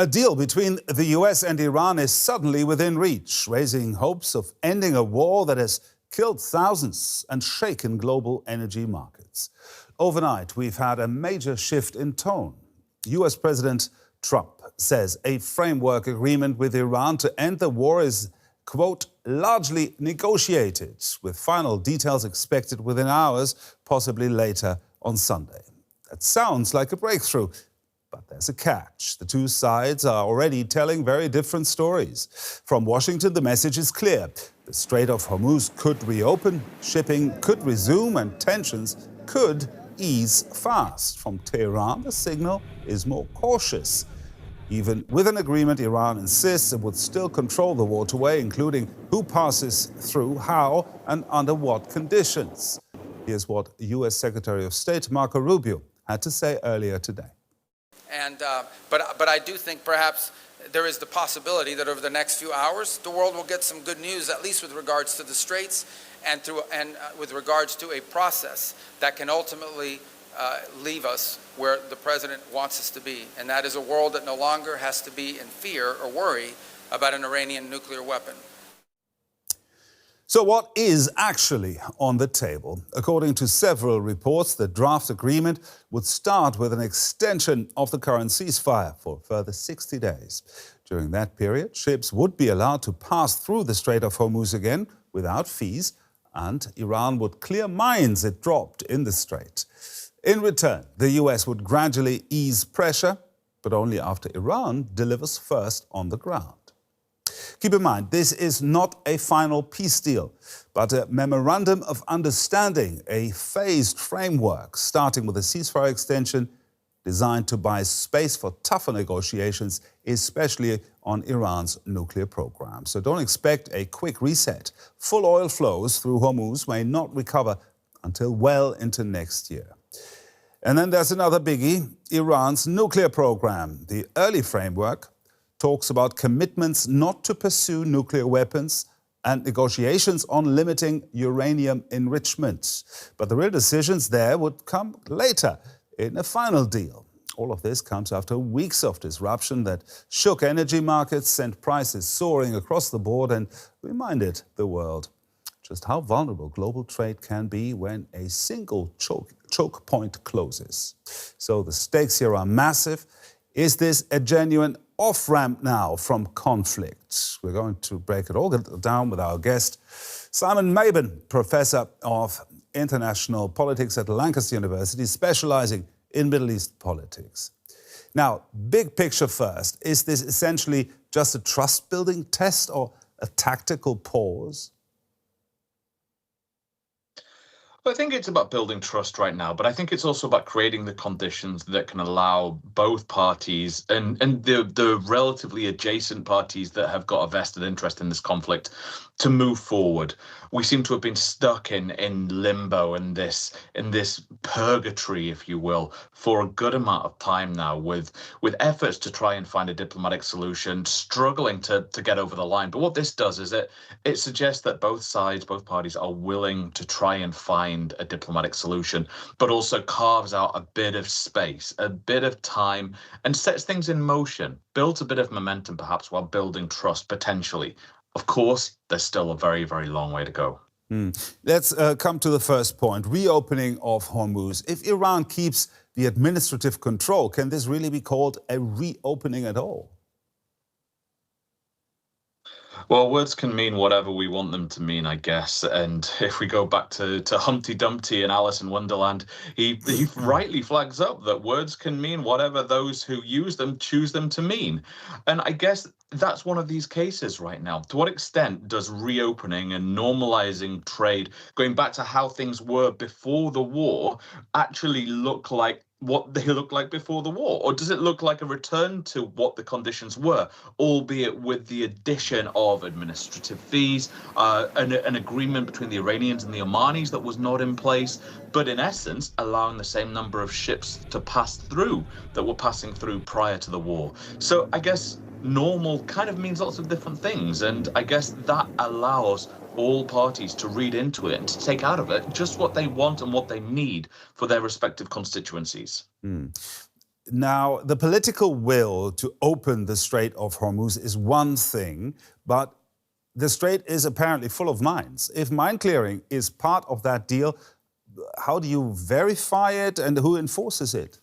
A deal between the US and Iran is suddenly within reach, raising hopes of ending a war that has killed thousands and shaken global energy markets. Overnight, we've had a major shift in tone. US President Trump says a framework agreement with Iran to end the war is, quote, largely negotiated, with final details expected within hours, possibly later on Sunday. That sounds like a breakthrough. But there's a catch. The two sides are already telling very different stories. From Washington, the message is clear. The Strait of Hormuz could reopen, shipping could resume, and tensions could ease fast. From Tehran, the signal is more cautious. Even with an agreement, Iran insists it would still control the waterway, including who passes through, how, and under what conditions. Here's what U.S. Secretary of State Marco Rubio had to say earlier today. But I do think perhaps there is the possibility that over the next few hours, the world will get some good news, at least with regards to the Straits and with regards to a process that can ultimately leave us where the president wants us to be. And that is a world that no longer has to be in fear or worry about an Iranian nuclear weapon. So what is actually on the table? According to several reports, the draft agreement would start with an extension of the current ceasefire for a further 60 days. During that period, ships would be allowed to pass through the Strait of Hormuz again without fees, and Iran would clear mines it dropped in the strait. In return, the US would gradually ease pressure, but only after Iran delivers first on the ground. Keep in mind, this is not a final peace deal, but a memorandum of understanding, a phased framework, starting with a ceasefire extension designed to buy space for tougher negotiations, especially on Iran's nuclear program. So don't expect a quick reset. Full oil flows through Hormuz may not recover until well into next year. And then there's another biggie, Iran's nuclear program. The early framework talks about commitments not to pursue nuclear weapons and negotiations on limiting uranium enrichment. But the real decisions there would come later in a final deal. All of this comes after weeks of disruption that shook energy markets, sent prices soaring across the board, and reminded the world just how vulnerable global trade can be when a single choke point closes. So the stakes here are massive. Is this a genuine off-ramp now from conflict? We're going to break it all down with our guest, Simon Mabon, Professor of International Politics at Lancaster University, specializing in Middle East politics. Now, big picture first, is this essentially just a trust-building test or a tactical pause? I think it's about building trust right now, but I think it's also about creating the conditions that can allow both parties and the relatively adjacent parties that have got a vested interest in this conflict to move forward. We seem to have been stuck in limbo, in this purgatory, if you will, for a good amount of time now, with efforts to try and find a diplomatic solution, struggling to get over the line. But what this does is it suggests that both sides, both parties, are willing to try and find a diplomatic solution, but also carves out a bit of space, a bit of time, and sets things in motion, builds a bit of momentum perhaps while building trust potentially. Of course, there's still a very, very long way to go. Let's come to the first point, reopening of Hormuz. If Iran keeps the administrative control, can this really be called a reopening at all? Well, words can mean whatever we want them to mean, I guess. And if we go back to Humpty Dumpty and Alice in Wonderland, he rightly flags up that words can mean whatever those who use them choose them to mean. And I guess that's one of these cases right now. To what extent does reopening and normalizing trade, going back to how things were before the war, actually look like what they looked like before the war? Or does it look like a return to what the conditions were, albeit with the addition of administrative fees, an agreement between the Iranians and the Omanis that was not in place, but in essence allowing the same number of ships to pass through that were passing through prior to the war? So I guess normal kind of means lots of different things, and I guess that allows all parties to read into it and to take out of it just what they want and what they need for their respective constituencies. Now, the political will to open the Strait of Hormuz is one thing, but the strait is apparently full of mines. If mine clearing is part of that deal, how do you verify it and who enforces it?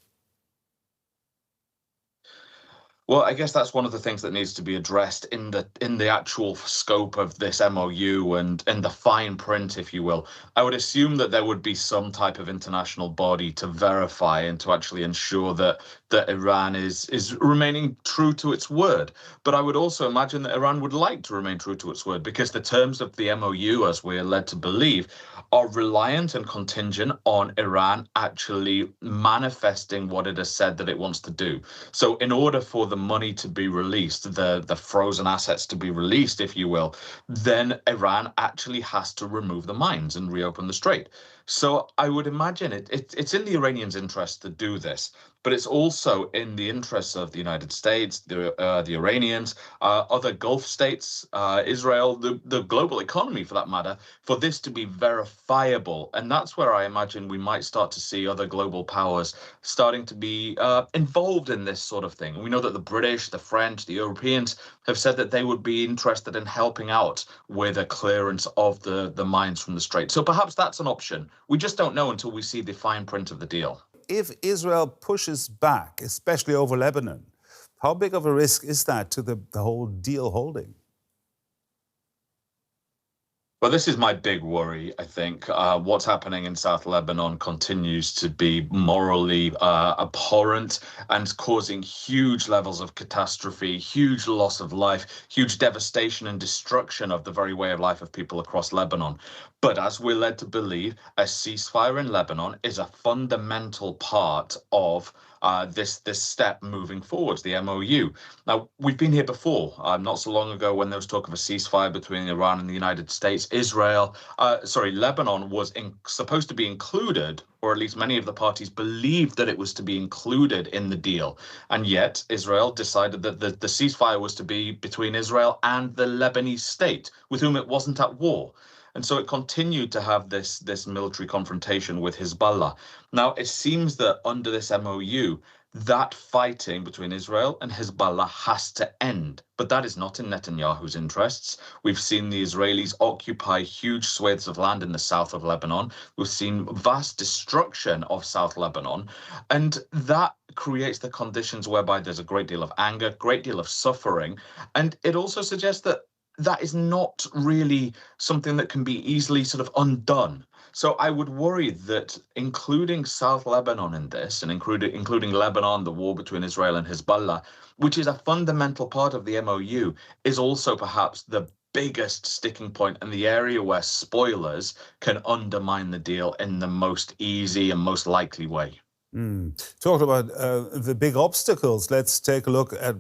Well, I guess that's one of the things that needs to be addressed in the actual scope of this MOU and in the fine print, if you will. I would assume that there would be some type of international body to verify and to actually ensure that Iran is remaining true to its word. But I would also imagine that Iran would like to remain true to its word because the terms of the MOU, as we are led to believe, are reliant and contingent on Iran actually manifesting what it has said that it wants to do. So in order for the money to be released, the frozen assets to be released, if you will, then Iran actually has to remove the mines and reopen the strait. So I would imagine it's in the Iranians' interest to do this, but it's also in the interests of the United States, the Iranians, other Gulf states, Israel, the global economy for that matter, for this to be verifiable. And that's where I imagine we might start to see other global powers starting to be involved in this sort of thing. And we know that the British, the French, the Europeans have said that they would be interested in helping out with a clearance of the mines from the strait. So perhaps that's an option. We just don't know until we see the fine print of the deal. If Israel pushes back, especially over Lebanon, how big of a risk is that to the whole deal holding? Well, this is my big worry, I think. What's happening in South Lebanon continues to be morally abhorrent and causing huge levels of catastrophe, huge loss of life, huge devastation and destruction of the very way of life of people across Lebanon. But as we're led to believe, a ceasefire in Lebanon is a fundamental part of this step moving forwards, the MOU. Now, we've been here before, not so long ago when there was talk of a ceasefire between Iran and the United States. Lebanon was supposed to be included, or at least many of the parties believed that it was to be included in the deal. And yet Israel decided that the ceasefire was to be between Israel and the Lebanese state, with whom it wasn't at war. And so it continued to have this military confrontation with Hezbollah. Now, it seems that under this MOU, that fighting between Israel and Hezbollah has to end. But that is not in Netanyahu's interests. We've seen the Israelis occupy huge swathes of land in the south of Lebanon. We've seen vast destruction of South Lebanon. And that creates the conditions whereby there's a great deal of anger, great deal of suffering. And it also suggests that is not really something that can be easily sort of undone. So I would worry that including South Lebanon in this, and including Lebanon, the war between Israel and Hezbollah, which is a fundamental part of the MOU, is also perhaps the biggest sticking point and the area where spoilers can undermine the deal in the most easy and most likely way. Talked about the big obstacles. Let's take a look at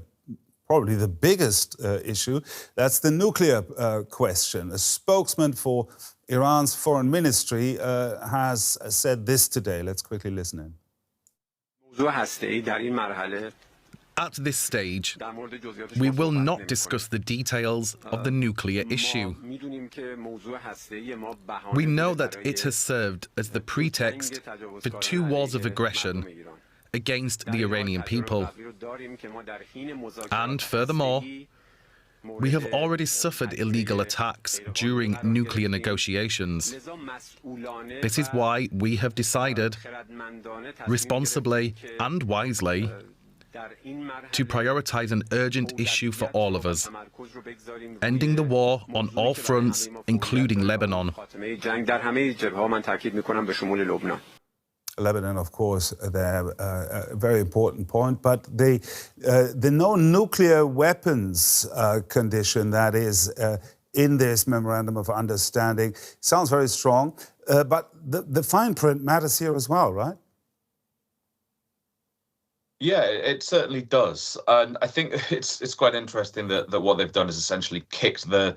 probably the biggest issue. That's the nuclear question. A spokesman for Iran's foreign ministry has said this today. Let's quickly listen in. At this stage, we will not discuss the details of the nuclear issue. We know that it has served as the pretext for 2 wars of aggression against the Iranian people. And furthermore, we have already suffered illegal attacks during nuclear negotiations. This is why we have decided, responsibly and wisely, to prioritize an urgent issue for all of us, ending the war on all fronts, including Lebanon. Lebanon, of course, a very important point, but the no nuclear weapons condition that is in this memorandum of understanding sounds very strong, but the fine print matters here as well, right? Yeah, it certainly does. And I think it's quite interesting that what they've done is essentially kicked the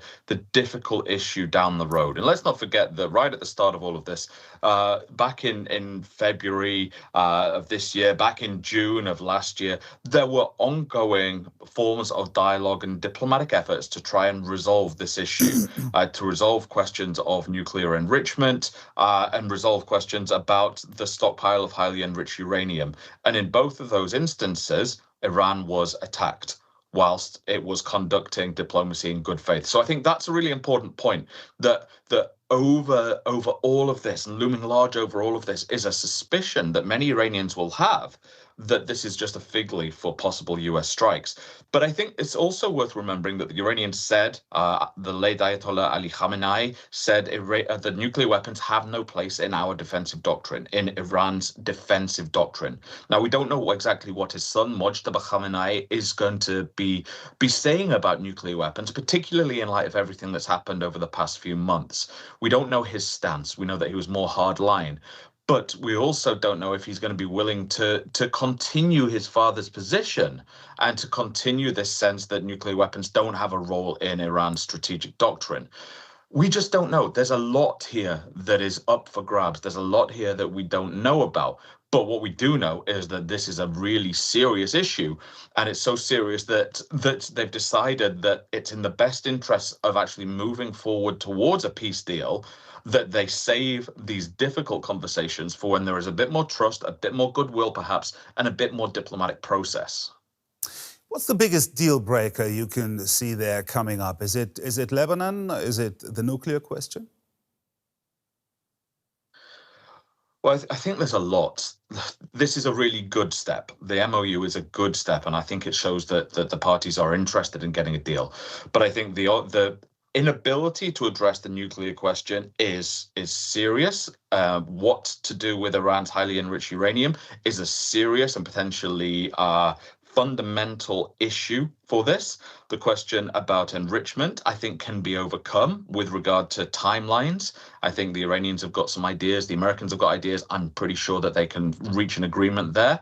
difficult issue down the road. And let's not forget that right at the start of all of this, back in February of this year, back in June of last year, there were ongoing forms of dialogue and diplomatic efforts to try and resolve this issue, to resolve questions of nuclear enrichment and resolve questions about the stockpile of highly enriched uranium. And in both of those those instances, Iran was attacked whilst it was conducting diplomacy in good faith. So I think that's a really important point, that over all of this, and looming large over all of this, is a suspicion that many Iranians will have that this is just a fig leaf for possible US strikes. But I think it's also worth remembering that the Iranians said, the late Ayatollah Ali Khamenei said that nuclear weapons have no place in our defensive doctrine, in Iran's defensive doctrine. Now, we don't know exactly what his son, Mojtaba Khamenei, is going to be saying about nuclear weapons, particularly in light of everything that's happened over the past few months. We don't know his stance. We know that he was more hardline. But we also don't know if he's going to be willing to continue his father's position and to continue this sense that nuclear weapons don't have a role in Iran's strategic doctrine. We just don't know. There's a lot here that is up for grabs. There's a lot here that we don't know about. But what we do know is that this is a really serious issue, and it's so serious that they've decided that it's in the best interest of actually moving forward towards a peace deal, that they save these difficult conversations for when there is a bit more trust, a bit more goodwill perhaps, and a bit more diplomatic process. What's the biggest deal breaker you can see there coming up? Is it Lebanon? Is it the nuclear question? Well, I think there's a lot. This is a really good step. The MOU is a good step, and I think it shows that the parties are interested in getting a deal. But I think the inability to address the nuclear question is serious. What to do with Iran's highly enriched uranium is a serious and potentially fundamental issue for this. The question about enrichment, I think, can be overcome with regard to timelines. I think the Iranians have got some ideas. The Americans have got ideas. I'm pretty sure that they can reach an agreement there.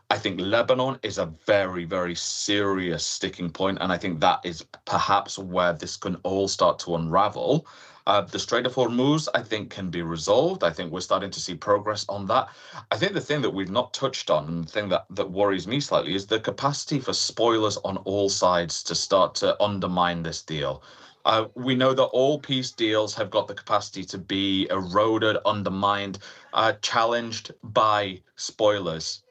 I think Lebanon is a very, very serious sticking point, and I think that is perhaps where this can all start to unravel. The Strait of Hormuz, I think, can be resolved. I think we're starting to see progress on that. I think the thing that we've not touched on, and the thing that worries me slightly, is the capacity for spoilers on all sides to start to undermine this deal. We know that all peace deals have got the capacity to be eroded, undermined, challenged by spoilers.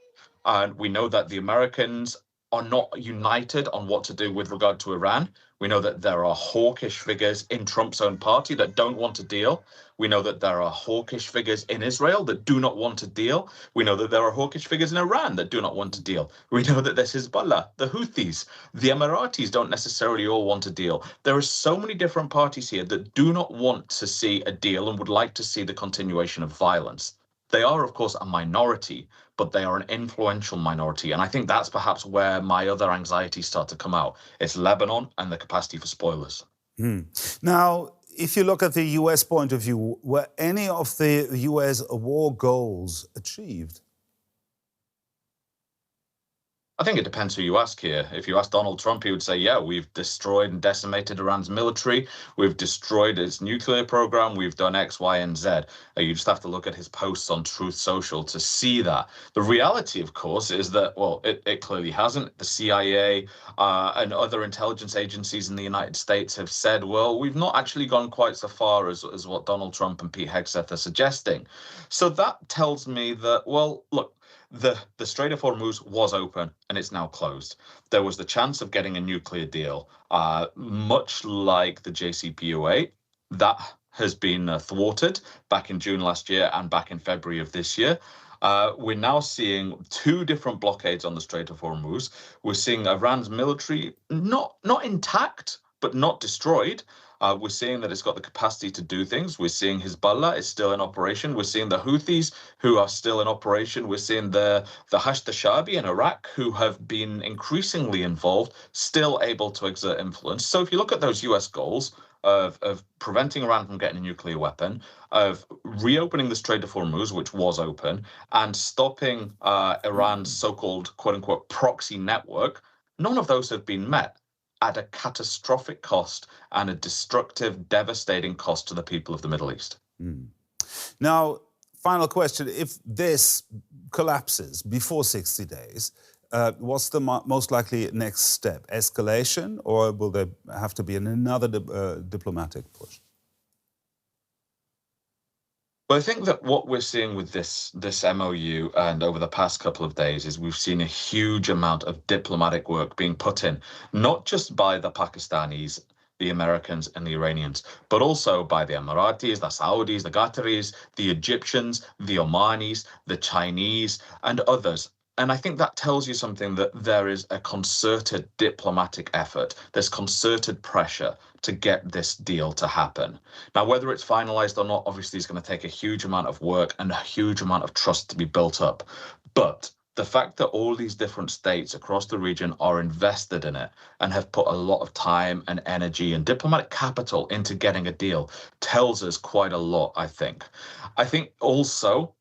And we know that the Americans are not united on what to do with regard to Iran. We know that there are hawkish figures in Trump's own party that don't want to deal. We know that there are hawkish figures in Israel that do not want to deal. We know that there are hawkish figures in Iran that do not want to deal. We know that there's Hezbollah, the Houthis, the Emiratis don't necessarily all want to deal. There are so many different parties here that do not want to see a deal and would like to see the continuation of violence. They are, of course, a minority, but they are an influential minority. And I think that's perhaps where my other anxieties start to come out. It's Lebanon and the capacity for spoilers. Now, if you look at the US point of view, were any of the US war goals achieved? I think it depends who you ask here. If you ask Donald Trump, he would say, yeah, we've destroyed and decimated Iran's military. We've destroyed its nuclear program. We've done X, Y, and Z. You just have to look at his posts on Truth Social to see that. The reality, of course, is that, well, it clearly hasn't. The CIA and other intelligence agencies in the United States have said, well, we've not actually gone quite so far as what Donald Trump and Pete Hegseth are suggesting. So that tells me that, well, look, the Strait of Hormuz was open and it's now closed. There was the chance of getting a nuclear deal, much like the JCPOA. That has been thwarted back in June last year and back in February of this year. We're now seeing two different blockades on the Strait of Hormuz. We're seeing Iran's military not intact, but not destroyed. We're seeing that it's got the capacity to do things. We're seeing Hezbollah is still in operation. We're seeing the Houthis who are still in operation. We're seeing the Hashd al-Sha'bi in Iraq who have been increasingly involved, still able to exert influence. So if you look at those US goals of preventing Iran from getting a nuclear weapon, of reopening the Strait of Hormuz, which was open, and stopping Iran's so-called quote-unquote proxy network, none of those have been met, at a catastrophic cost and a destructive, devastating cost to the people of the Middle East. Now, final question. If this collapses before 60 days, what's the most likely next step? Escalation, or will there have to be another diplomatic push? But I think that what we're seeing with this MOU and over the past couple of days is we've seen a huge amount of diplomatic work being put in, not just by the Pakistanis, the Americans and the Iranians, but also by the Emiratis, the Saudis, the Qataris, the Egyptians, the Omanis, the Chinese, and others. And I think that tells you something, that there is a concerted diplomatic effort. There's concerted pressure to get this deal to happen. Now, whether it's finalized or not, obviously, is going to take a huge amount of work and a huge amount of trust to be built up. But the fact that all these different states across the region are invested in it and have put a lot of time and energy and diplomatic capital into getting a deal tells us quite a lot, I think. I think also,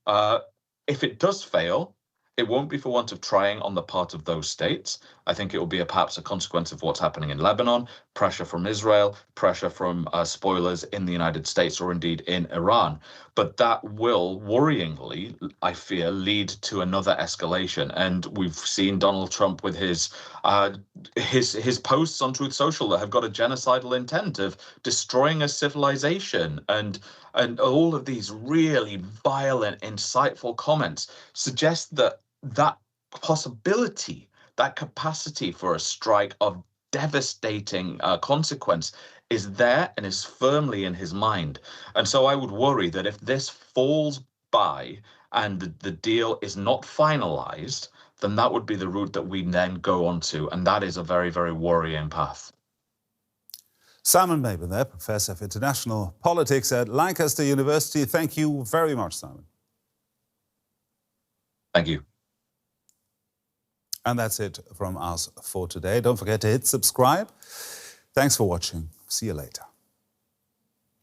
if it does fail, it won't be for want of trying on the part of those states. I think it will be perhaps a consequence of what's happening in Lebanon, pressure from Israel, pressure from spoilers in the United States or indeed in Iran. But that will, worryingly, I fear, lead to another escalation. And we've seen Donald Trump with his posts on Truth Social that have got a genocidal intent of destroying a civilization, and all of these really violent, insightful comments suggest that that possibility, that capacity for a strike of devastating consequence is there and is firmly in his mind. And so I would worry that if this falls by and the deal is not finalized, then that would be the route that we then go on to. And that is a very, very worrying path. Simon Mabon there, Professor of International Politics at Lancaster University. Thank you very much, Simon. Thank you. And that's it from us for today. Don't forget to hit subscribe. Thanks for watching. See you later.